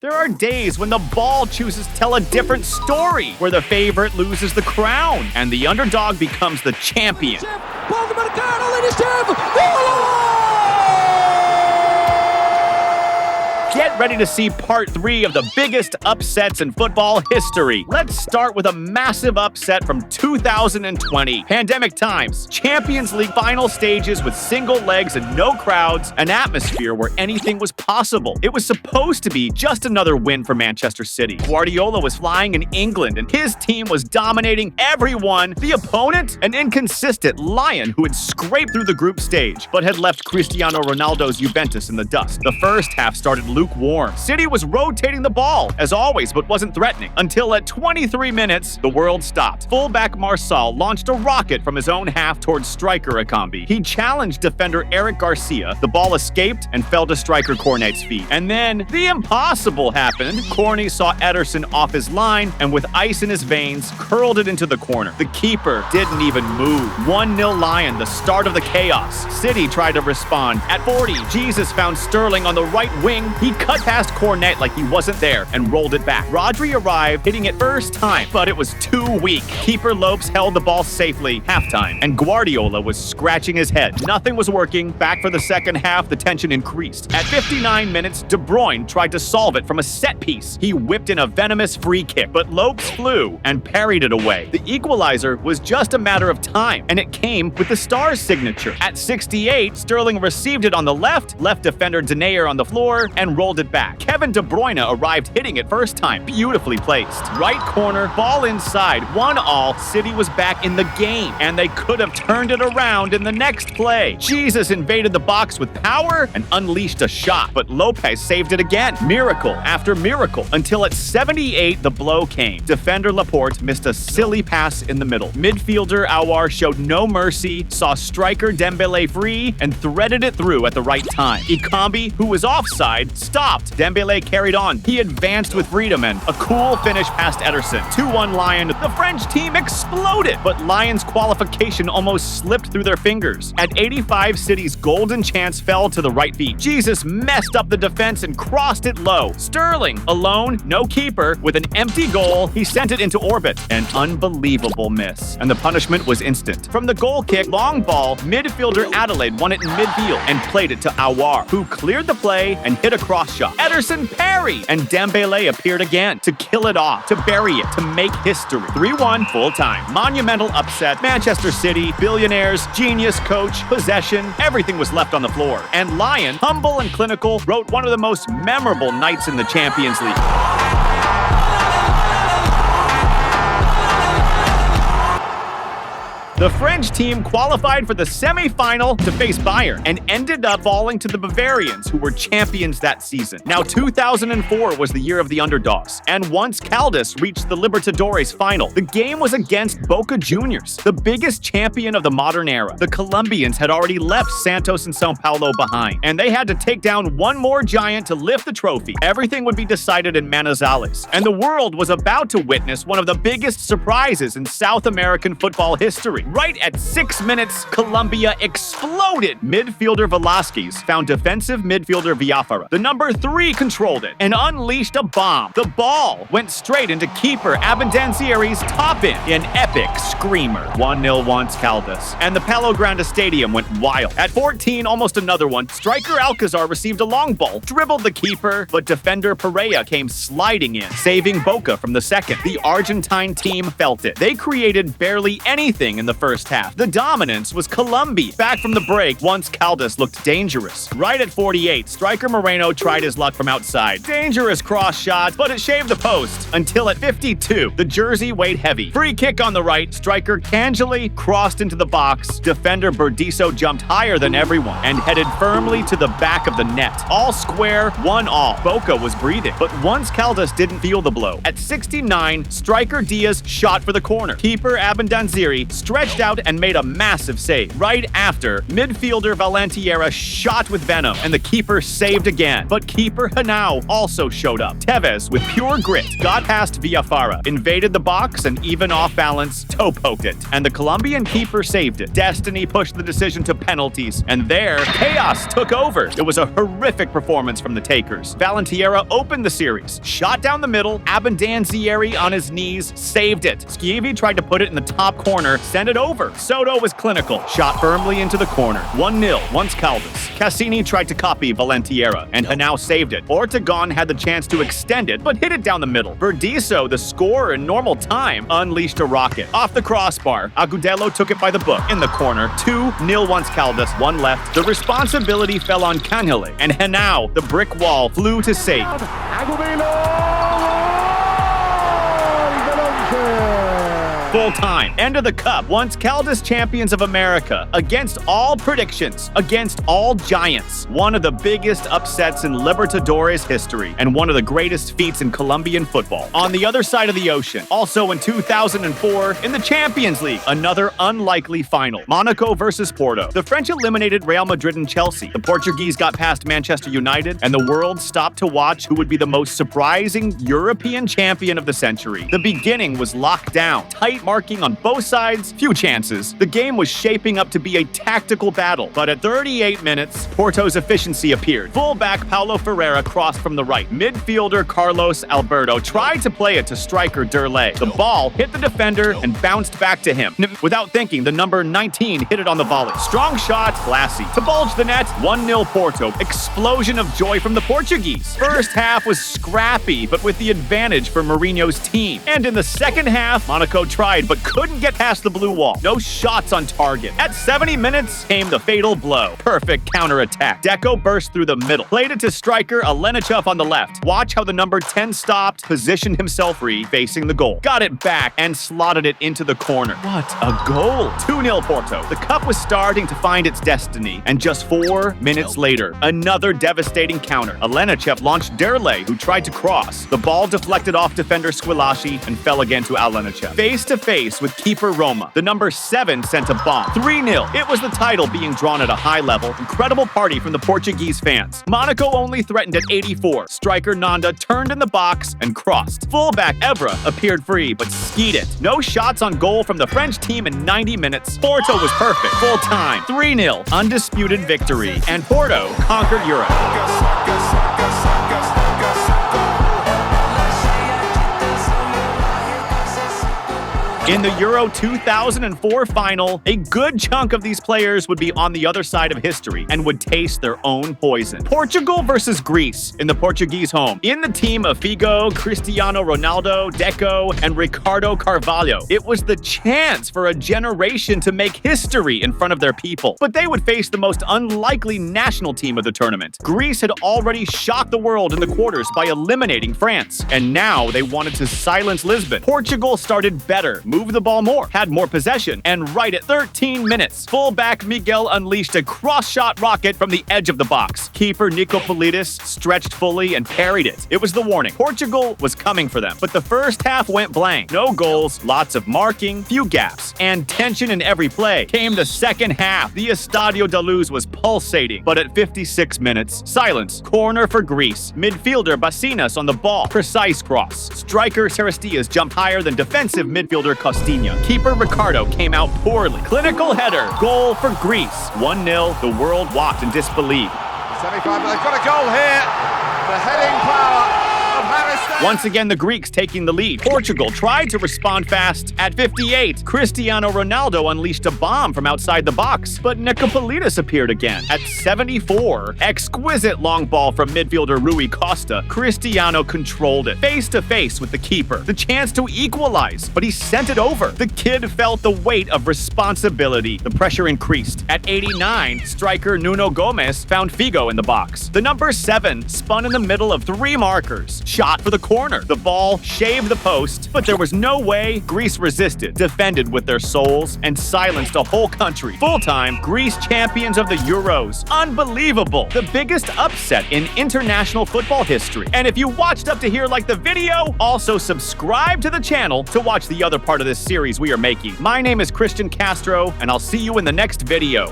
There are days when the ball chooses to tell a different story, where the favorite loses the crown and the underdog becomes the champion. Get ready to see part 3 of the biggest upsets in football history. Let's start with a massive upset from 2020. Pandemic times, Champions League final stages with single legs and no crowds, an atmosphere where anything was possible. It was supposed to be just another win for Manchester City. Guardiola was flying in England and his team was dominating everyone. The opponent, an inconsistent Lyon who had scraped through the group stage, but had left Cristiano Ronaldo's Juventus in the dust. The first half started lukewarm. City was rotating the ball, as always, but wasn't threatening. Until at 23 minutes, the world stopped. Fullback Marçal launched a rocket from his own half towards striker Ekambi. He challenged defender Eric Garcia. The ball escaped and fell to striker Cornet's feet. And then, the impossible happened. Cornet saw Ederson off his line, and with ice in his veins, curled it into the corner. The keeper didn't even move. 1-0 Lyon, the start of the chaos. City tried to respond. At 40, Jesus found Sterling on the right wing. He cut past Cornet like he wasn't there and rolled it back. Rodri arrived, hitting it first time, but it was too weak. Keeper Lopes held the ball safely. Halftime, and Guardiola was scratching his head. Nothing was working. Back for the second half, the tension increased. At 59 minutes, De Bruyne tried to solve it from a set piece. He whipped in a venomous free kick, but Lopes flew and parried it away. The equalizer was just a matter of time, and it came with the star's signature. At 68, Sterling received it on the left defender Denayer on the floor, and rolled it back. Kevin De Bruyne arrived hitting it first time, beautifully placed. Right corner, ball inside, 1-1. City was back in the game, and they could have turned it around in the next play. Jesus invaded the box with power and unleashed a shot, but Lopez saved it again. Miracle after miracle, until at 78 the blow came. Defender Laporte missed a silly pass in the middle. Midfielder Aouar showed no mercy, saw striker Dembele free, and threaded it through at the right time. Ekambi, who was offside, stopped. Dembele carried on. He advanced with freedom and a cool finish past Ederson. 2-1 Lyon. The French team exploded, but Lyon's qualification almost slipped through their fingers. At 85, City's golden chance fell to the right feet. Jesus messed up the defense and crossed it low. Sterling, alone, no keeper, with an empty goal, he sent it into orbit. An unbelievable miss. And the punishment was instant. From the goal kick, long ball, midfielder Adelaide won it in midfield and played it to Aouar, who cleared the play and hit a cross shot. Ederson parried, and Dembele appeared again to kill it off, to bury it, to make history. 3-1 full time. Monumental upset. Manchester City, billionaires, genius coach, possession, everything was left on the floor. And Lyon, humble and clinical, wrote one of the most memorable nights in the Champions League. The French team qualified for the semi-final to face Bayern and ended up falling to the Bavarians, who were champions that season. Now, 2004 was the year of the underdogs, and once Caldas reached the Libertadores final, the game was against Boca Juniors, the biggest champion of the modern era. The Colombians had already left Santos and São Paulo behind, and they had to take down one more giant to lift the trophy. Everything would be decided in Manizales, and the world was about to witness one of the biggest surprises in South American football history. Right at 6 minutes, Colombia exploded. Midfielder Velázquez found defensive midfielder Villafara. The number 3 controlled it and unleashed a bomb. The ball went straight into keeper Abindanzieri's top in an epic screamer. 1-0 once Caldas, and the Palo Grande Stadium went wild. At 14, almost another one. Striker Alcazar received a long ball, dribbled the keeper, but defender Pereira came sliding in, saving Boca from the second. The Argentine team felt it. They created barely anything in the first half. The dominance was Colombia. Back from the break, once Caldas looked dangerous. Right at 48, striker Moreno tried his luck from outside. Dangerous cross shot, but it shaved the post. Until at 52, the jersey weighed heavy. Free kick on the right, striker Cangeli crossed into the box. Defender Burdisso jumped higher than everyone and headed firmly to the back of the net. All square, 1-1. Boca was breathing, but once Caldas didn't feel the blow. At 69, striker Diaz shot for the corner. Keeper Abindanzieri stretched stretched out and made a massive save. Right after, midfielder Valentiera shot with venom, and the keeper saved again. But keeper Henao also showed up. Tevez, with pure grit, got past Villafara, invaded the box, and even off balance, toe-poked it. And the Colombian keeper saved it. Destiny pushed the decision to penalties, and there, chaos took over. It was a horrific performance from the takers. Valentiera opened the series, shot down the middle, Abandanzieri on his knees, saved it. Schiavi tried to put it in the top corner, sent it over. Soto was clinical, shot firmly into the corner. 1-0, once Caldas. Cassini tried to copy Valentiera, and Henao saved it. Ortegon had the chance to extend it, but hit it down the middle. Verdiso, the scorer in normal time, unleashed a rocket. Off the crossbar, Agudelo took it by the book. In the corner, 2-0 once Caldas, 1 left. The responsibility fell on Canhele, and Henao, the brick wall, flew to save. Full time. End of the cup. Once Caldas champions of America. Against all predictions. Against all giants. One of the biggest upsets in Libertadores history. And one of the greatest feats in Colombian football. On the other side of the ocean. Also in 2004, in the Champions League. Another unlikely final. Monaco versus Porto. The French eliminated Real Madrid and Chelsea. The Portuguese got past Manchester United. And the world stopped to watch who would be the most surprising European champion of the century. The beginning was locked down. Tight marking on both sides, few chances. The game was shaping up to be a tactical battle, but at 38 minutes, Porto's efficiency appeared. Fullback Paulo Ferreira crossed from the right. Midfielder Carlos Alberto tried to play it to striker Derlei. The ball hit the defender and bounced back to him. Without thinking, the number 19 hit it on the volley. Strong shot, classy. To bulge the net, 1-0 Porto. Explosion of joy from the Portuguese. First half was scrappy, but with the advantage for Mourinho's team. And in the second half, Monaco tried but couldn't get past the blue wall. No shots on target. At 70 minutes came the fatal blow. Perfect counterattack. Deco burst through the middle. Played it to striker Alenichov on the left. Watch how the number 10 stopped, positioned himself free, facing the goal. Got it back and slotted it into the corner. What a goal. 2-0 Porto. The cup was starting to find its destiny, and just 4 minutes later, another devastating counter. Alenichov launched Derlei, who tried to cross. The ball deflected off defender Squillaci and fell again to Alenichov. Face-to-face with keeper Roma. The number 7 sent a bomb. 3-0. It was the title being drawn at a high level. Incredible party from the Portuguese fans. Monaco only threatened at 84. Striker Nanda turned in the box and crossed. Fullback Evra appeared free, but skied it. No shots on goal from the French team in 90 minutes. Porto was perfect. Full time. 3-0. Undisputed victory. And Porto conquered Europe. In the Euro 2004 final, a good chunk of these players would be on the other side of history and would taste their own poison. Portugal versus Greece in the Portuguese home. In the team of Figo, Cristiano Ronaldo, Deco, and Ricardo Carvalho. It was the chance for a generation to make history in front of their people. But they would face the most unlikely national team of the tournament. Greece had already shocked the world in the quarters by eliminating France. And now they wanted to silence Lisbon. Portugal started better, moved the ball more, had more possession, and right at 13 minutes, fullback Miguel unleashed a cross-shot rocket from the edge of the box. Keeper Nico Politis stretched fully and parried it. It was the warning. Portugal was coming for them, but the first half went blank. No goals, lots of marking, few gaps, and tension in every play. Came the second half. The Estadio da Luz was pulsating, but at 56 minutes, silence. Corner for Greece. Midfielder Basinas on the ball. Precise cross. Striker Serastias jumped higher than defensive midfielder Costinha. Keeper Ricardo came out poorly. Clinical header. Goal for Greece. 1-0. The world watched in disbelief. Semi-final, they've got a goal here. The heading power of Harris. Once again, the Greeks taking the lead. Portugal tried to respond fast. At 58, Cristiano Ronaldo unleashed a bomb from outside the box, but Nicopolitis appeared again. At 74, exquisite long ball from midfielder Rui Costa. Cristiano controlled it, face-to-face with the keeper. The chance to equalize, but he sent it over. The kid felt the weight of responsibility. The pressure increased. At 89, striker Nuno Gomes found Figo in the box. The number 7 spun in the middle of 3 markers. Shot for the corner. The ball shaved the post, but there was no way. Greece resisted, defended with their souls, and silenced a whole country. Full-time, Greece champions of the Euros. Unbelievable. The biggest upset in international football history. And if you watched up to here, like the video, also subscribe to the channel to watch the other part of this series we are making. My name is Christian Castro, and I'll see you in the next video.